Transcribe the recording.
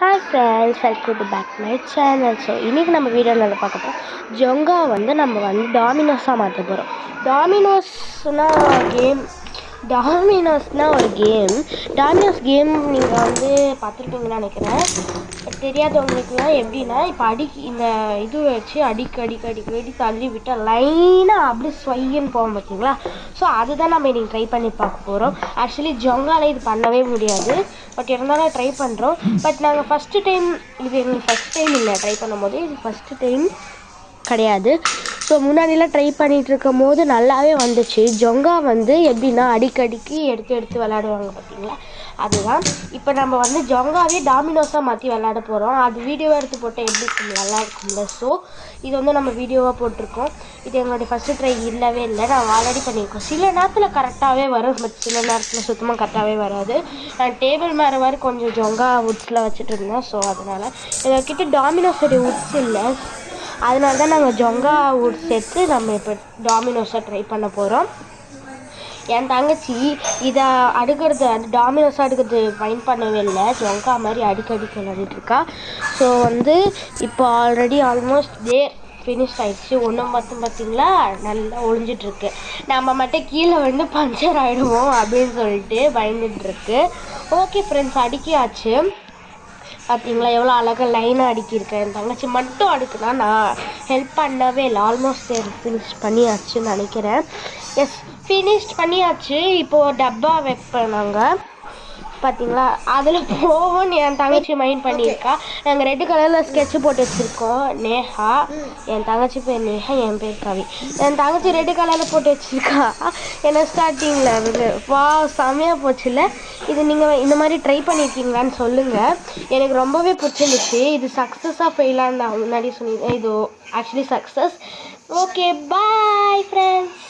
Hi friends, welcome to back my channel. So இன்றைக்கி நம்ம வீடியோவில் பார்க்க போகிறோம். ஜொங்கா நம்ம டாமினோஸாக மாற்ற போகிறோம். டாமினோஸ்னால் ஒரு கேம். டாமினோஸ் கேம் நீங்கள் பார்த்துருப்பீங்கன்னு நினைக்கிறேன். தெரியாதவங்களுக்குலாம் எப்படின்னா, இப்போ இந்த இது வச்சு அடிக்கடி தள்ளி விட்டால் லைனாக அப்படி ஸ்வைன்னு போகும் பார்த்தீங்களா? ஸோ அதுதான் நம்ம இன்றைக்கி ட்ரை பண்ணி பார்க்க போகிறோம். ஆக்சுவலி ஜொங்காவில் இது பண்ணவே முடியாது, பட் இருந்தாலும் ட்ரை பண்ணுறோம். பட் நாங்கள் ஃபஸ்ட்டு டைம், இது எங்களுக்கு ஃபஸ்ட் டைம் இல்லை ட்ரை பண்ணும்போது, இது ஃபஸ்ட்டு டைம் கிடையாது. ஸோ முன்னாடிலாம் ட்ரை பண்ணிகிட்டு இருக்கும் போது நல்லாவே வந்துச்சு. ஜொங்கா எப்படின்னா அடிக்கடிக்கு எடுத்து விளையாடுவாங்க பார்த்தீங்களா, அதுதான். இப்போ நம்ம ஜொங்காவே டாமினோஸாக மாற்றி விளையாட போகிறோம். அது வீடியோவாக எடுத்து போட்டால் எப்படி இருக்கும், நல்லா இருக்கும்ல. ஸோ இது நம்ம வீடியோவாக போட்டிருக்கோம். இது எங்களுடைய ஃபஸ்ட்டு ட்ரை இல்லவே இல்லை, நான் ஆல்ரெடி பண்ணியிருக்கோம். சில நேரத்தில் கரெக்டாகவே வரும், பட் சில நேரத்தில் சுத்தமாக கரெக்டாகவே வராது. நான் டேபிள் மேலே மாதிரி கொஞ்சம் ஜொங்கா வுட்ஸில் வச்சுட்டு இருந்தேன். ஸோ அதனால் எங்ககிட்ட டாமினோஸோடைய வுட்ஸ் இல்லை, அதனால தான் நாங்கள் ஜொங்கா வுட்ஸ் எடுத்து நம்ம இப்போ டாமினோஸை ட்ரை பண்ண போகிறோம். என் தங்கச்சி இதை டாமினோஸாக அடுக்கிறது ஃபைன் பண்ணவே இல்லை, ஜொங்கா மாதிரி அடிக்கடிக்கு விளையாடிட்டுருக்கா. ஸோ இப்போ ஆல்ரெடி ஆல்மோஸ்ட் ஃபினிஷ் ஆகிடுச்சு. ஒன்றும் பார்த்தீங்களா நல்லா ஒழிஞ்சிட்ருக்கு. நம்ம மட்டும் கீழே பஞ்சர் ஆகிடுவோம் அப்படின்னு சொல்லிட்டு பயந்துட்டுருக்கு. Okay friends, அடுக்கியாச்சு. பார்த்தீங்களா எவ்வளோ அழகாக லைனாக அடுக்கியிருக்கேன். என் தங்கச்சி மட்டும் அடுக்குனா, நான் ஹெல்ப் பண்ணவே இல்லை. ஆல்மோஸ்ட் ஃபினிஷ் பண்ணியாச்சுன்னு நினைக்கிறேன். எஸ், ஃபினிஷ் பண்ணியாச்சு. இப்போது டப்பா வைப்பேன் நாங்கள். பார்த்தீங்களா அதில் போவோன்னு என் தங்கச்சி மைண்ட் பண்ணியிருக்கா. நாங்கள் ரெட்டு கலரில் ஸ்கெட்சு போட்டு வச்சுருக்கோம். நேஹா, என் தங்கச்சி பேர் நேஹா, என் பேர் கவி. என் தங்கச்சி ரெட்டு கலரில் போட்டு வச்சுருக்கா. ஏன்னா ஸ்டார்டிங்கில் வா செமையாக போச்சுல்ல. இது நீங்கள் இந்த மாதிரி ட்ரை பண்ணியிருக்கீங்களான்னு சொல்லுங்கள். எனக்கு ரொம்பவே பிடிச்சிருந்துச்சு. இது சக்ஸஸாக ஃபெயிலான்னு நான் முன்னாடி சொன்னேன். இது actually success. Okay, bye friends.